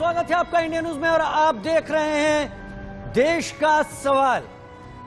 स्वागत है आपका इंडिया न्यूज में और आप देख रहे हैं देश का सवाल।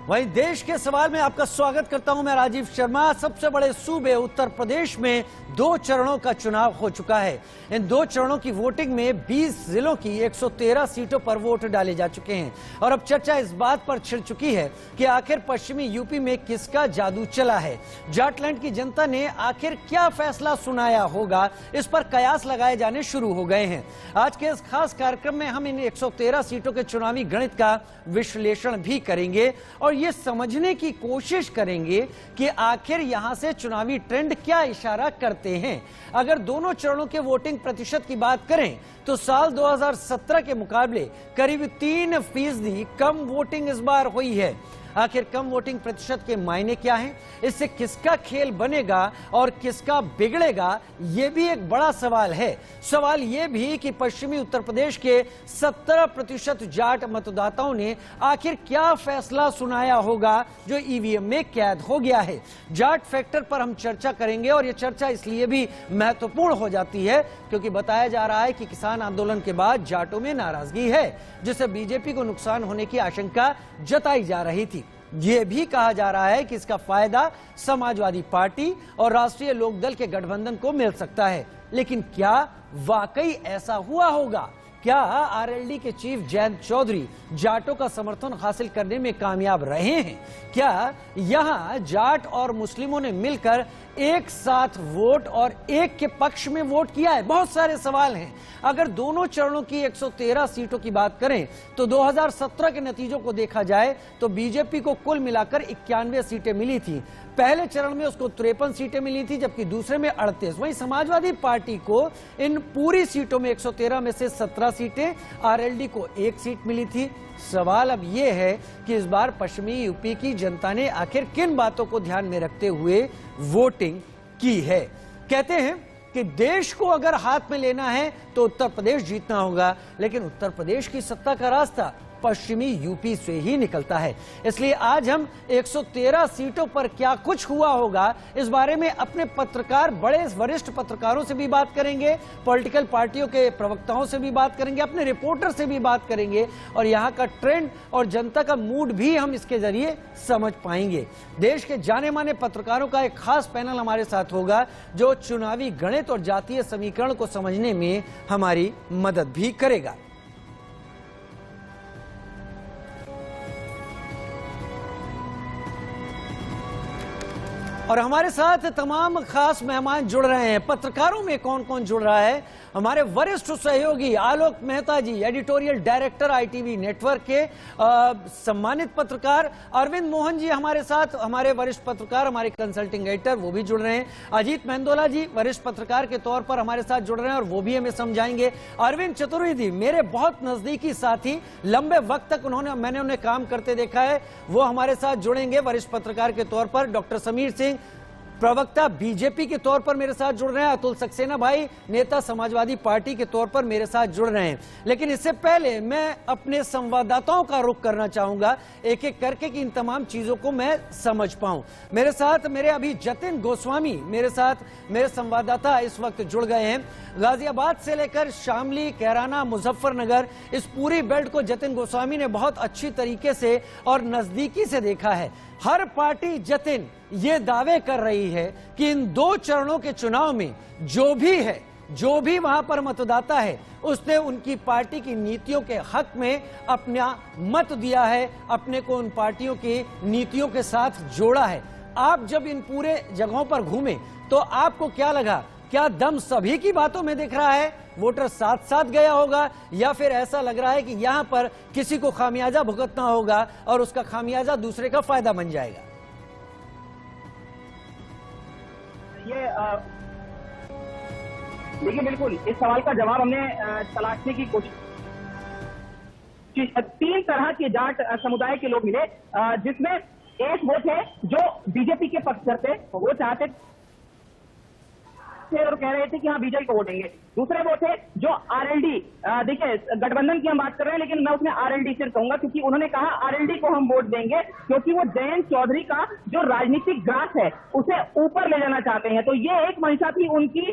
वहीं देश के सवाल में आपका स्वागत करता हूं मैं राजीव शर्मा। सबसे बड़े सूबे उत्तर प्रदेश में 2 चरणों का चुनाव हो चुका है। इन 2 चरणों की वोटिंग में 20 जिलों की 113 सीटों पर वोट डाले जा चुके हैं और अब चर्चा इस बात पर छिड़ चुकी है कि आखिर पश्चिमी यूपी में किसका जादू चला है। जाटलैंड की जनता ने आखिर क्या फैसला सुनाया होगा, इस पर कयास लगाए जाने शुरू हो गए हैं। आज के इस खास कार्यक्रम में हम इन 113 सीटों के चुनावी गणित का विश्लेषण भी करेंगे और ये समझने की कोशिश करेंगे कि आखिर यहां से चुनावी ट्रेंड क्या इशारा करते हैं। अगर दोनों चरणों के वोटिंग प्रतिशत की बात करें तो साल 2017 के मुकाबले करीब 3% कम वोटिंग इस बार हुई है। आखिर कम वोटिंग प्रतिशत के मायने क्या हैं? इससे किसका खेल बनेगा और किसका बिगड़ेगा, यह भी एक बड़ा सवाल है। सवाल यह भी कि पश्चिमी उत्तर प्रदेश के 70% जाट मतदाताओं ने आखिर क्या फैसला सुनाया होगा जो ईवीएम में कैद हो गया है। जाट फैक्टर पर हम चर्चा करेंगे और यह चर्चा इसलिए भी महत्वपूर्ण हो जाती है क्योंकि बताया जा रहा है कि किसान आंदोलन के बाद जाटों में नाराजगी है जिससे बीजेपी को नुकसान होने की आशंका जताई जा रही थी। यह भी कहा जा रहा है कि इसका फायदा समाजवादी पार्टी और राष्ट्रीय लोकदल के गठबंधन को मिल सकता है। लेकिन क्या वाकई ऐसा हुआ होगा? क्या आरएलडी के चीफ जयंत चौधरी जाटों का समर्थन हासिल करने में कामयाब रहे हैं? क्या यहां जाट और मुस्लिमों ने मिलकर एक साथ वोट और एक के पक्ष में वोट किया है? बहुत सारे सवाल हैं। अगर दोनों चरणों की 113 सीटों की बात करें तो 2017 के नतीजों को देखा जाए तो बीजेपी को कुल मिलाकर 91 सीटें मिली थी। पहले चरण में उसको 53 सीटें मिली थी जबकि दूसरे में 38। वहीं समाजवादी पार्टी को इन पूरी सीटों में 113 में से 17 सीटें, आरएलडी को 1 सीट मिली थी। सवाल अब यह है कि इस बार पश्चिमी यूपी की जनता ने आखिर किन बातों को ध्यान में रखते हुए वोटिंग की है। कहते हैं कि देश को अगर हाथ में लेना है तो उत्तर प्रदेश जीतना होगा, लेकिन उत्तर प्रदेश की सत्ता का रास्ता पश्चिमी यूपी से ही निकलता है। इसलिए आज हम 113 सीटों पर क्या कुछ हुआ होगा इस बारे में अपने पत्रकार, बड़े वरिष्ठ पत्रकारों से भी बात करेंगे, पॉलिटिकल पार्टियों के प्रवक्ताओं से भी बात करेंगे, अपने रिपोर्टर से भी बात करेंगे और यहाँ का ट्रेंड और जनता का मूड भी हम इसके जरिए समझ पाएंगे। देश के जाने माने पत्रकारों का एक खास पैनल हमारे साथ होगा जो चुनावी गणित और जातीय समीकरण को समझने में हमारी मदद भी करेगा। और हमारे साथ तमाम खास मेहमान जुड़ रहे हैं। पत्रकारों में कौन कौन जुड़ रहा है? हमारे वरिष्ठ सहयोगी आलोक मेहता जी, एडिटोरियल डायरेक्टर आईटीवी नेटवर्क के, सम्मानित पत्रकार अरविंद मोहन जी हमारे साथ, हमारे वरिष्ठ पत्रकार, हमारे कंसल्टिंग एडिटर, वो भी जुड़ रहे हैं। अजीत मेंदोला जी वरिष्ठ पत्रकार के तौर पर हमारे साथ जुड़ रहे हैं और वो भी हमें समझाएंगे। अरविंद चतुर्वेदी मेरे बहुत नजदीकी साथी, लंबे वक्त तक मैंने उन्हें काम करते देखा है, वो हमारे साथ जुड़ेंगे वरिष्ठ पत्रकार के तौर पर। डॉक्टर समीर सिंह प्रवक्ता बीजेपी के तौर पर मेरे साथ जुड़ रहे हैं। अतुल सक्सेना भाई नेता समाजवादी पार्टी के तौर पर मेरे साथ जुड़ रहे हैं। लेकिन इससे पहले मैं अपने संवाददाताओं का रुख करना चाहूंगा एक एक करके कि इन तमाम चीजों को मैं समझ पाऊं। मेरे साथ मेरे अभी जतिन गोस्वामी मेरे साथ, मेरे संवाददाता इस वक्त जुड़ गए हैं। गाजियाबाद से लेकर शामली, कैराना, मुजफ्फरनगर, इस पूरी बेल्ट को जतिन गोस्वामी ने बहुत अच्छी तरीके से और नजदीकी से देखा है। हर पार्टी जतिन ये दावे कर रही है कि इन 2 चरणों के चुनाव में जो भी वहां पर मतदाता है उसने उनकी पार्टी की नीतियों के हक में अपना मत दिया है, अपने को उन पार्टियों की नीतियों के साथ जोड़ा है। आप जब इन पूरे जगहों पर घूमे तो आपको क्या लगा? क्या दम सभी की बातों में दिख रहा है? वोटर साथ साथ गया होगा या फिर ऐसा लग रहा है कि यहां पर किसी को खामियाजा भुगतना होगा और उसका खामियाजा दूसरे का फायदा बन जाएगा? देखिए, बिल्कुल इस सवाल का जवाब हमने तलाशने की कोशिश। 3 तरह के जाट समुदाय के लोग मिले, जिसमें एक वो थे जो बीजेपी के पक्ष थे, वो चाहते थे और कह रहे थे कि हाँ बीजेपी को वोट देंगे। दूसरे वो थे जो आरएलडी, देखिए गठबंधन की हम बात कर रहे हैं लेकिन मैं उसमें आरएलडी सिर्फ कहूंगा क्योंकि उन्होंने कहा आरएलडी को हम वोट देंगे क्योंकि वो जयंत चौधरी का जो राजनीतिक ग्रास है उसे ऊपर ले जाना चाहते हैं। तो ये एक मंशा थी उनकी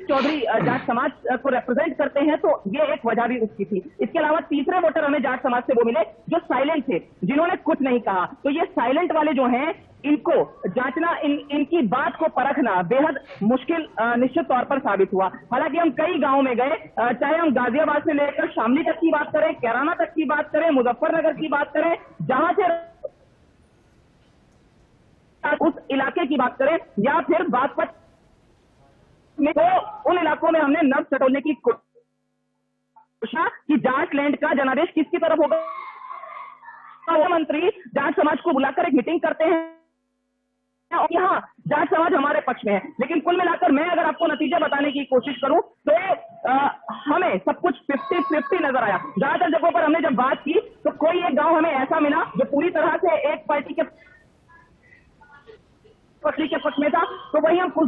चौधरी जाट समाज को रिप्रेजेंट करते हैं, तो ये एक वजह भी उसकी थी। इसके अलावा तीसरे वोटर हमें जाट समाज से वो मिले जो साइलेंट थे, जिन्होंने कुछ नहीं कहा। तो ये साइलेंट वाले जो हैं, इनको जांचना, इनकी बात को परखना बेहद मुश्किल निश्चित तौर पर साबित हुआ। हालांकि हम कई गांवों में गए, चाहे हम गाजियाबाद से लेकर शामली तक की बात करें, कैराना तक की बात करें, मुजफ्फरनगर की बात करें, जहां से उस इलाके की बात करें, या फिर बागपत में, तो उन इलाकों में हमने नब्ज टटोलने की कोशिश कि जाट लैंड का जनादेश किसकी तरफ होगा। मंत्री जाट समाज को बुलाकर एक मीटिंग करते हैं और यहाँ जाट समाज हमारे पक्ष में है। लेकिन कुल मिलाकर मैं अगर आपको नतीजा बताने की कोशिश करूं तो हमें सब कुछ 50-50 नजर आया। ज्यादातर जगहों पर हमने जब बात की तो कोई एक गांव हमें ऐसा मिला जो पूरी तरह से एक पार्टी के पक्ष में था, तो वही हम कुछ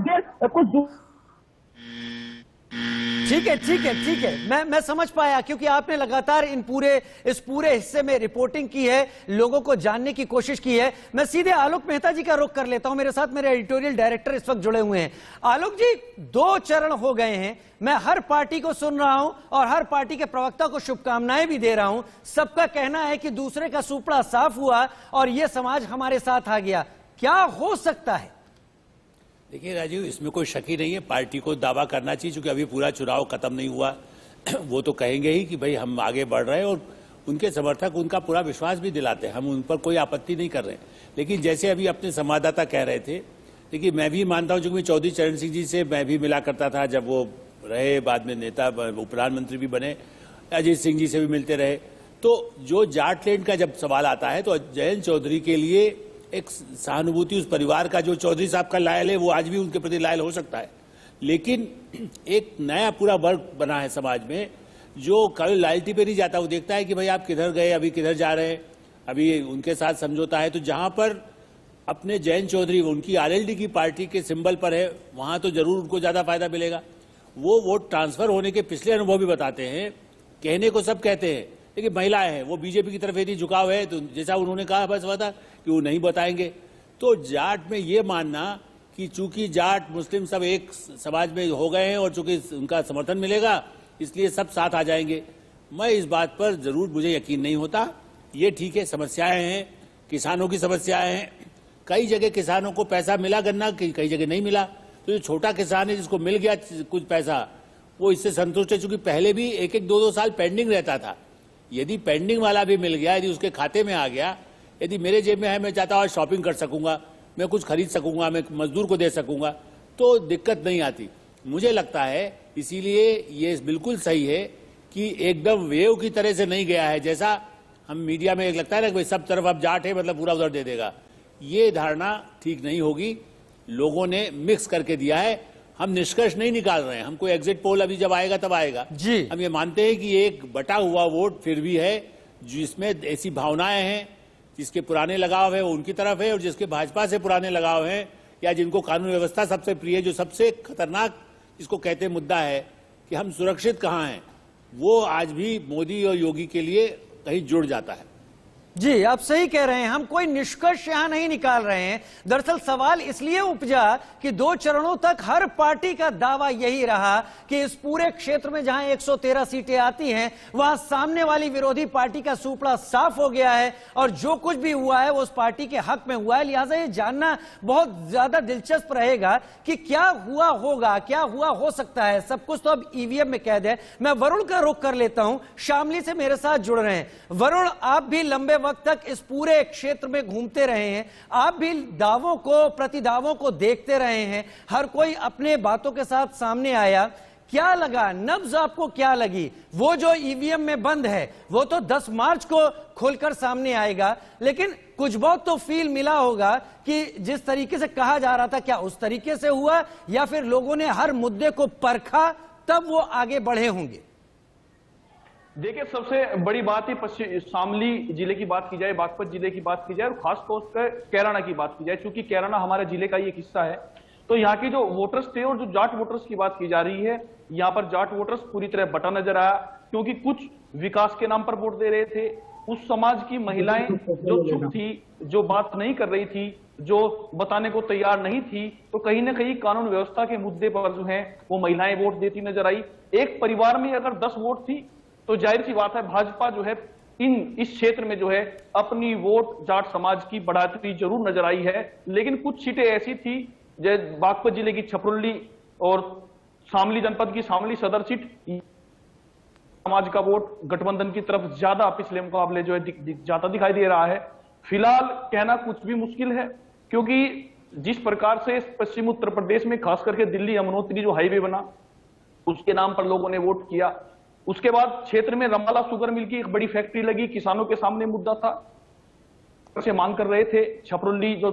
ठीक है, मैं समझ पाया, क्योंकि आपने लगातार इस पूरे हिस्से में रिपोर्टिंग की है, लोगों को जानने की कोशिश की है। मैं सीधे आलोक मेहता जी का रुख कर लेता हूं। मेरे साथ मेरे एडिटोरियल डायरेक्टर इस वक्त जुड़े हुए हैं। आलोक जी, 2 चरण हो गए हैं, मैं हर पार्टी को सुन रहा हूं और हर पार्टी के प्रवक्ता को शुभकामनाएं भी दे रहा हूं। सबका कहना है कि दूसरे का सुपड़ा साफ हुआ और यह समाज हमारे साथ आ गया। क्या हो सकता है? देखिए राजीव, इसमें कोई शक ही नहीं है, पार्टी को दावा करना चाहिए, क्योंकि अभी पूरा चुनाव खत्म नहीं हुआ। वो तो कहेंगे ही कि भाई हम आगे बढ़ रहे हैं, और उनके समर्थक उनका पूरा विश्वास भी दिलाते हैं, हम उन पर कोई आपत्ति नहीं कर रहे हैं। लेकिन जैसे अभी अपने संवाददाता कह रहे थे, देखिए मैं भी मानता हूं, क्योंकि चौधरी चरण सिंह जी से मैं भी मिला करता था, जब वो रहे बाद में नेता, प्रधानमंत्री भी बने, अजीत सिंह जी से भी मिलते रहे। तो जो जाट लैंड का जब सवाल आता है तो जयंत चौधरी के लिए एक सहानुभूति उस परिवार का जो चौधरी साहब का लायल है, वो आज भी उनके प्रति लायल हो सकता है। लेकिन एक नया पूरा वर्ग बना है समाज में, जो कभी लॉयल्टी पे नहीं जाता, वो देखता है कि भाई आप किधर गए, अभी किधर जा रहे हैं, अभी उनके साथ समझौता है। तो जहां पर अपने जयंत चौधरी उनकी आरएलडी की पार्टी के सिंबल पर है, वहां तो जरूर उनको ज्यादा फायदा मिलेगा। वो वोट ट्रांसफर होने के पिछले अनुभव भी बताते हैं। कहने को सब कहते हैं, लेकिन महिलाएं हैं, वो बीजेपी की तरफ यदि झुकाव है, तो जैसा उन्होंने कहा बस बता कि वो नहीं बताएंगे। तो जाट में ये मानना कि चूंकि जाट मुस्लिम सब एक समाज में हो गए हैं और चूंकि उनका समर्थन मिलेगा इसलिए सब साथ आ जाएंगे, मैं इस बात पर जरूर मुझे यकीन नहीं होता। ये ठीक है, समस्याएं हैं, किसानों की समस्याएं हैं, कई जगह किसानों को पैसा मिला गन्ना, कई जगह नहीं मिला। तो जो छोटा किसान है जिसको मिल गया कुछ पैसा, वो इससे संतुष्ट है, चूंकि पहले भी 1-2 साल पेंडिंग रहता था। यदि पेंडिंग वाला भी मिल गया, यदि उसके खाते में आ गया, यदि मेरे जेब में है, मैं चाहता हूँ शॉपिंग कर सकूंगा, मैं कुछ खरीद सकूंगा, मैं मजदूर को दे सकूंगा, तो दिक्कत नहीं आती। मुझे लगता है इसीलिए ये बिल्कुल सही है कि एकदम वेव की तरह से नहीं गया है, जैसा हम मीडिया में एक लगता है ना कि सब तरफ अब जाट है मतलब पूरा उधर दे देगा। ये धारणा ठीक नहीं होगी। लोगों ने मिक्स करके दिया है। हम निष्कर्ष नहीं निकाल रहे हैं, हम कोई एग्जिट पोल अभी जब आएगा तब आएगा जी। हम ये मानते हैं कि एक बटा हुआ वोट फिर भी है, जिसमें ऐसी भावनाएं हैं, जिसके पुराने लगाव है वो उनकी तरफ है, और जिसके भाजपा से पुराने लगाव हैं, या जिनको कानून व्यवस्था सबसे प्रिय, जो सबसे खतरनाक जिसको कहते हैं मुद्दा है कि हम सुरक्षित कहां हैं, वो आज भी मोदी और योगी के लिए कहीं जुड़ जाता है। जी, आप सही कह रहे हैं, हम कोई निष्कर्ष यहां नहीं निकाल रहे हैं। दरअसल सवाल इसलिए उपजा कि 2 चरणों तक हर पार्टी का दावा यही रहा कि इस पूरे क्षेत्र में जहां 113 सीटें आती हैं, वहां सामने वाली विरोधी पार्टी का सुपड़ा साफ हो गया है और जो कुछ भी हुआ है वो उस पार्टी के हक में हुआ है। लिहाजा ये जानना बहुत ज्यादा दिलचस्प रहेगा कि क्या हुआ होगा, क्या हुआ हो सकता है। सब कुछ तो अब ईवीएम में कैद है। मैं वरुण का रुख कर लेता हूं, शामली से मेरे साथ जुड़ रहे हैं। वरुण, आप भी लंबे वक्त तक इस पूरे क्षेत्र में घूमते रहे हैं, आप भी दावों को, प्रतिदावों को देखते रहे हैं, हर कोई अपने बातों के साथ सामने आया। क्या लगा, नब्ज आपको क्या लगी? वो जो ईवीएम में बंद है वो तो 10 मार्च को खोलकर सामने आएगा, लेकिन कुछ बहुत तो फील मिला होगा कि जिस तरीके से कहा जा रहा था, क्या उस तरीके से हुआ या फिर लोगों ने हर मुद्दे को परखा तब वो आगे बढ़े होंगे? देखिए, सबसे बड़ी बात है शामली जिले की बात की जाए, बागपत जिले की बात की जाए और खासतौर पर कैराना की बात की जाए, क्योंकि कैराना हमारे जिले का ही एक हिस्सा है। तो यहाँ की जो वोटर्स थे और जो जाट वोटर्स की बात की जा रही है, यहाँ पर जाट वोटर्स पूरी तरह बटा नजर आया, क्योंकि कुछ विकास के नाम पर वोट दे रहे थे, उस समाज की महिलाएं जो चुप थी, जो बात नहीं कर रही थी, जो बताने को तैयार नहीं थी, तो कहीं ना कहीं कानून व्यवस्था के मुद्दे पर जो है वो महिलाएं वोट देती नजर आई। एक परिवार में अगर 10 वोट थी तो जाहिर सी बात है भाजपा जो है इस क्षेत्र में जो है अपनी वोट जाट समाज की बढ़ाती जरूर नजर आई है। लेकिन कुछ सीटें ऐसी थी, जैसे बागपत जिले की छपरुल्ली और शामली जनपद की शामली सदर सीट, समाज का वोट गठबंधन की तरफ ज्यादा पिछले मुकाबले जो है जाता दिखाई दे रहा है। फिलहाल कहना कुछ भी मुश्किल है, क्योंकि जिस प्रकार से पश्चिम उत्तर प्रदेश में खास करके दिल्ली यमुनोत्री जो हाईवे बना उसके नाम पर लोगों ने वोट किया, उसके बाद क्षेत्र में रमाला शुगर मिल की एक बड़ी फैक्ट्री लगी, किसानों के सामने मुद्दा था, से मांग कर रहे थे। छपरुल्ली जो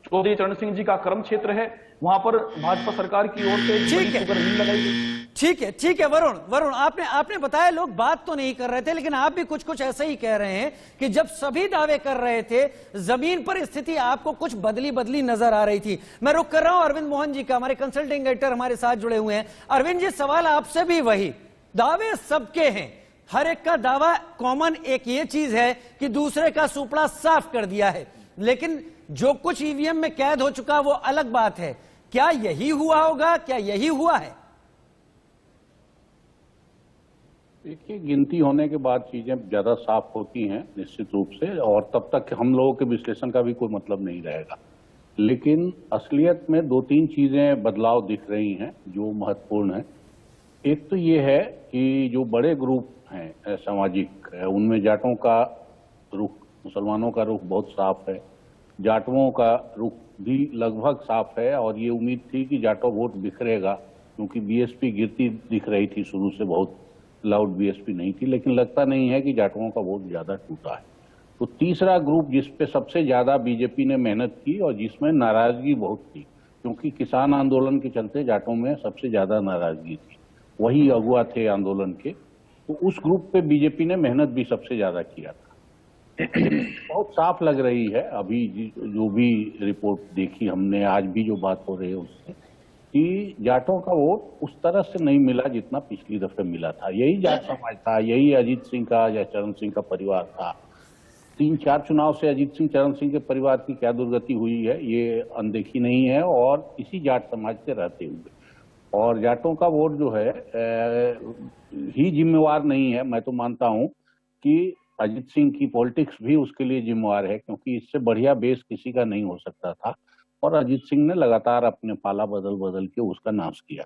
चौधरी चरण सिंह जी का कर्म क्षेत्र है, वहां पर भाजपा सरकार की ओर से शुगर मिल लगाई गई। ठीक है वरुण, आपने बताया लोग बात तो नहीं कर रहे थे, लेकिन आप भी कुछ ऐसा ही कह रहे हैं कि जब सभी दावे कर रहे थे जमीन पर स्थिति आपको कुछ बदली नजर आ रही थी। मैं रुक कर रहा हूं अरविंद मोहन जी का, हमारे कंसल्टिंग एडिटर हमारे साथ जुड़े हुए हैं। अरविंद जी, सवाल आपसे भी वही, दावे सबके हैं, हर एक का दावा कॉमन एक ये चीज है कि दूसरे का सुपड़ा साफ कर दिया है, लेकिन जो कुछ ईवीएम में कैद हो चुका वो अलग बात है। क्या यही हुआ होगा? क्या यही हुआ है? देखिए, गिनती होने के बाद चीजें ज्यादा साफ होती हैं निश्चित रूप से, और तब तक हम लोगों के विश्लेषण का भी कोई मतलब नहीं रहेगा। लेकिन असलियत में 2-3 चीजें बदलाव दिख रही हैं जो महत्वपूर्ण है। एक तो ये है कि जो बड़े ग्रुप हैं सामाजिक, उनमें जाटों का रुख, मुसलमानों का रुख बहुत साफ है, जाटवों का रुख भी लगभग साफ है, और ये उम्मीद थी कि जाटों वोट बिखरेगा, क्योंकि बीएसपी गिरती दिख रही थी शुरू से, बहुत लाउड बीएसपी नहीं थी, लेकिन लगता नहीं है कि जाटवों का वोट ज्यादा टूटा है। तो तीसरा ग्रुप जिस पे सबसे ज्यादा बीजेपी ने मेहनत की और जिसमें नाराजगी बहुत थी, क्योंकि किसान आंदोलन के चलते जाटों में सबसे ज्यादा नाराजगी थी, वही अगुआ थे आंदोलन के, तो उस ग्रुप पे बीजेपी ने मेहनत भी सबसे ज्यादा किया था। बहुत साफ लग रही है अभी जो भी रिपोर्ट देखी हमने, आज भी जो बात हो रही है उससे, कि जाटों का वोट उस तरह से नहीं मिला जितना पिछली दफे मिला था। यही जाट समाज था, यही अजीत सिंह का या चरण सिंह का परिवार था। 3-4 चुनाव से अजीत सिंह चरण सिंह के परिवार की क्या दुर्गति हुई है ये अनदेखी नहीं है, और इसी जाट समाज से रहते हुए, और जाटों का वोट जो है ही जिम्मेवार नहीं है। मैं तो मानता हूं कि अजीत सिंह की पॉलिटिक्स भी उसके लिए जिम्मेवार है, क्योंकि इससे बढ़िया बेस किसी का नहीं हो सकता था, और अजीत सिंह ने लगातार अपने पाला बदल के उसका नाश किया।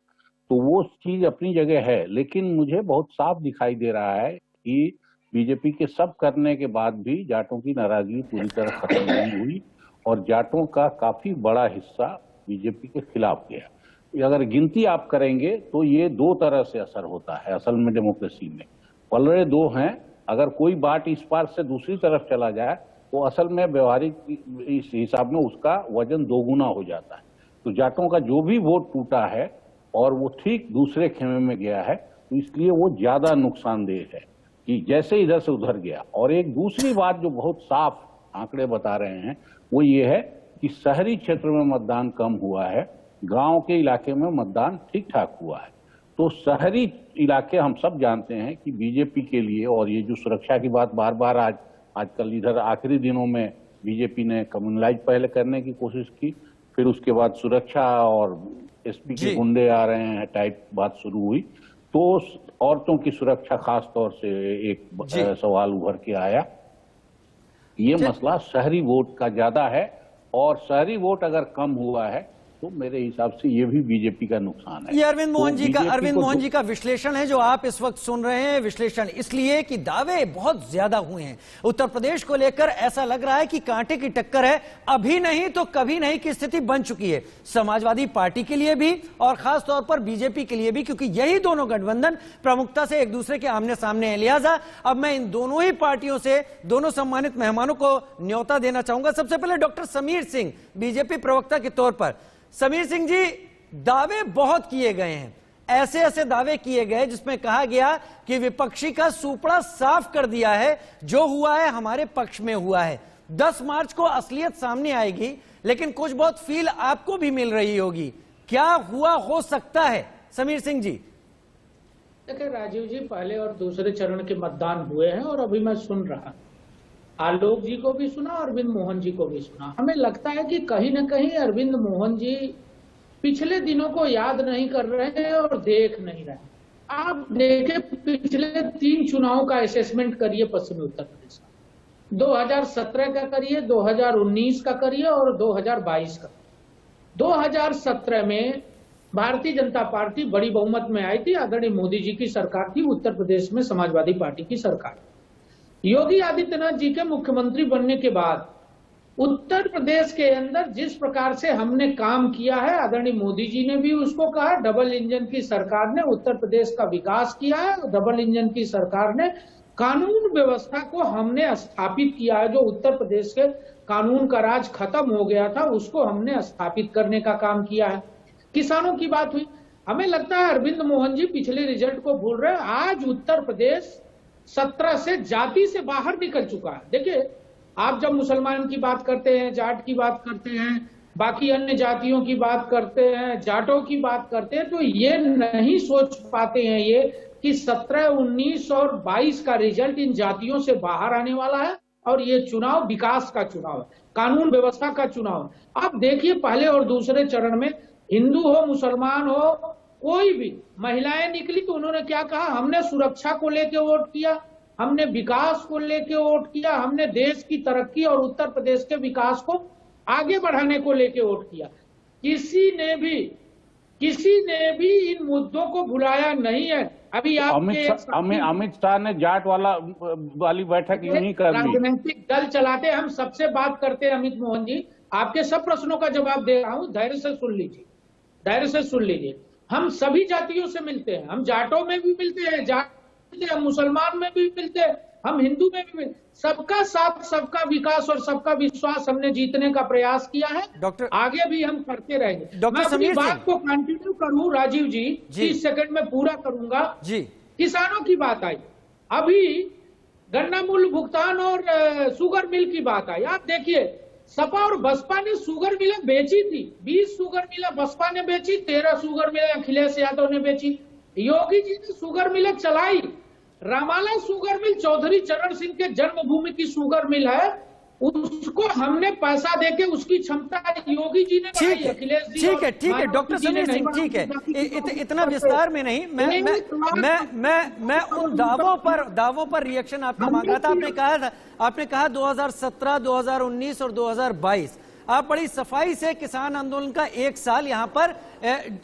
तो वो चीज अपनी जगह है, लेकिन मुझे बहुत साफ दिखाई दे रहा है कि बीजेपी के सब करने के बाद भी जाटों की नाराजगी पूरी तरह खत्म नहीं हुई, और जाटों का काफी बड़ा हिस्सा बीजेपी के खिलाफ गया। अगर गिनती आप करेंगे तो ये 2 तरह से असर होता है असल में डेमोक्रेसी में, पलड़े 2 हैं। अगर कोई बाट इस पार से दूसरी तरफ चला जाए तो असल में व्यवहारिक इस हिसाब में उसका वजन 2 गुना हो जाता है। तो जाटों का जो भी वोट टूटा है और वो ठीक दूसरे खेमे में गया है, तो इसलिए वो ज्यादा नुकसानदेह है कि जैसे इधर से उधर गया। और एक दूसरी बात जो बहुत साफ आंकड़े बता रहे हैं वो ये है कि शहरी क्षेत्र में मतदान कम हुआ है, गांव के इलाके में मतदान ठीक ठाक हुआ है। तो शहरी इलाके हम सब जानते हैं कि बीजेपी के लिए, और ये जो सुरक्षा की बात बार बार आजकल इधर आखिरी दिनों में बीजेपी ने कम्युनलाइज पहले करने की कोशिश की, फिर उसके बाद सुरक्षा और एसपी के गुंडे आ रहे हैं टाइप बात शुरू हुई, तो औरतों की सुरक्षा खास तौर से एक सवाल उभर के आया। ये मसला शहरी वोट का ज्यादा है, और शहरी वोट अगर कम हुआ है तो मेरे हिसाब से ये भी बीजेपी का नुकसान है। ये अरविंद मोहन जी का विश्लेषण है जो आप इस वक्त सुन रहे हैं। विश्लेषण इसलिए कि दावे बहुत ज्यादा हुए हैं उत्तर प्रदेश को लेकर, ऐसा लग रहा है कि कांटे की टक्कर है, अभी नहीं तो कभी नहीं की स्थिति बन चुकी है समाजवादी पार्टी के लिए भी और खास तौर पर बीजेपी के लिए भी, क्योंकि यही दोनों गठबंधन प्रमुखता से एक दूसरे के आमने सामने है। लिहाजा अब मैं इन दोनों ही पार्टियों से, दोनों सम्मानित मेहमानों को न्योता देना चाहूंगा। सबसे पहले डॉक्टर समीर सिंह, बीजेपी प्रवक्ता के तौर पर। समीर सिंह जी, दावे बहुत किए गए हैं, ऐसे ऐसे दावे किए गए जिसमें कहा गया कि विपक्षी का सुपड़ा साफ कर दिया है, जो हुआ है हमारे पक्ष में हुआ है। 10 मार्च को असलियत सामने आएगी, लेकिन कुछ बहुत फील आपको भी मिल रही होगी। क्या हुआ हो सकता है समीर सिंह जी? देखिए राजीव जी, पहले और दूसरे चरण के मतदान हुए हैं और अभी मैं सुन रहा, आलोक जी को भी सुना, अरविंद मोहन जी को भी सुना। हमें लगता है कि कहीं न कहीं अरविंद मोहन जी पिछले दिनों को याद नहीं कर रहे हैं और देख नहीं रहे। आप देखें, पिछले 3 चुनावों का असेसमेंट करिए पश्चिमी उत्तर प्रदेश का। 2017 का करिए, 2019 का करिए और 2022 का। 2017 में भारतीय जनता पार्टी बड़ी बहुमत में आई थी, आदरणीय मोदी जी की सरकार थी, उत्तर प्रदेश में समाजवादी पार्टी की सरकार। योगी आदित्यनाथ जी के मुख्यमंत्री बनने के बाद उत्तर प्रदेश के अंदर जिस प्रकार से हमने काम किया है, आदरणीय मोदी जी ने भी उसको कहा, डबल इंजन की सरकार ने उत्तर प्रदेश का विकास किया है। डबल इंजन की सरकार ने कानून व्यवस्था को हमने स्थापित किया है। जो उत्तर प्रदेश के कानून का राज खत्म हो गया था, उसको हमने स्थापित करने का काम किया है। किसानों की बात हुई। हमें लगता है अरविंद मोहन जी पिछले रिजल्ट को भूल रहे हैं। आज उत्तर प्रदेश 17 से जाति से बाहर निकल चुका है। देखिए, आप जब मुसलमान की बात करते हैं, जाट की बात करते हैं, बाकी अन्य जातियों की बात करते हैं, जाटों की बात करते हैं, तो ये नहीं सोच पाते हैं ये कि 17, 19 और 22 का रिजल्ट इन जातियों से बाहर आने वाला है और ये चुनाव विकास का चुनाव है, कानून व्यवस्था का चुनाव है। आप देखिए, पहले और दूसरे चरण में हिंदू हो, मुसलमान हो, कोई भी महिलाएं निकली तो उन्होंने क्या कहा, हमने सुरक्षा को लेकर वोट किया, हमने विकास को लेकर वोट किया, हमने देश की तरक्की और उत्तर प्रदेश के विकास को आगे बढ़ाने को लेकर वोट किया। किसी ने भी इन मुद्दों को भुलाया नहीं है। अभी अमित शाह ने जाट वाली बैठक यूं ही कर ली। राजनीतिक दल चलाते, हम सबसे बात करते हैं। अमित मोहन जी, आपके सब प्रश्नों का जवाब दे रहा हूं, धैर्य से सुन लीजिए, धैर्य से सुन लीजिए। हम सभी जातियों से मिलते हैं, हम जाटों में भी मिलते हैं, हम मुसलमान में भी मिलते हैं, हम हिंदू में भी मिलते। सबका साथ, सबका विकास और सबका विश्वास हमने जीतने का प्रयास किया है। डॉक्टर, आगे भी हम करते रहेंगे। डॉक्टर मैं अपनी समीर बात को कंटिन्यू करूं राजीव जी, 30 सेकंड में पूरा करूंगा जी। किसानों की बात आई, अभी गन्ना मूल्य भुगतान और शुगर मिल की बात आई। आप देखिए, सपा और बसपा ने शुगर मिलें बेची थी। 20 शुगर मिलें बसपा ने बेची, 13 शुगर मिलें अखिलेश यादव ने बेची। योगी जी ने शुगर मिलें चलाई। रामाला शुगर मिल चौधरी चरण सिंह के जन्मभूमि की शुगर मिल है, उसको हमने पैसा देके उसकी क्षमता योगी जी ने बढ़ाई। अखिलेश जी, ठीक है डॉक्टर समीर सिंह, ठीक है, इतना विस्तार में नहीं। मैं उन दावों पर रिएक्शन आपका मांग रहा था। आपने कहा 2017, 2019 और 2022 आप बड़ी सफाई से किसान आंदोलन का 1 साल यहां पर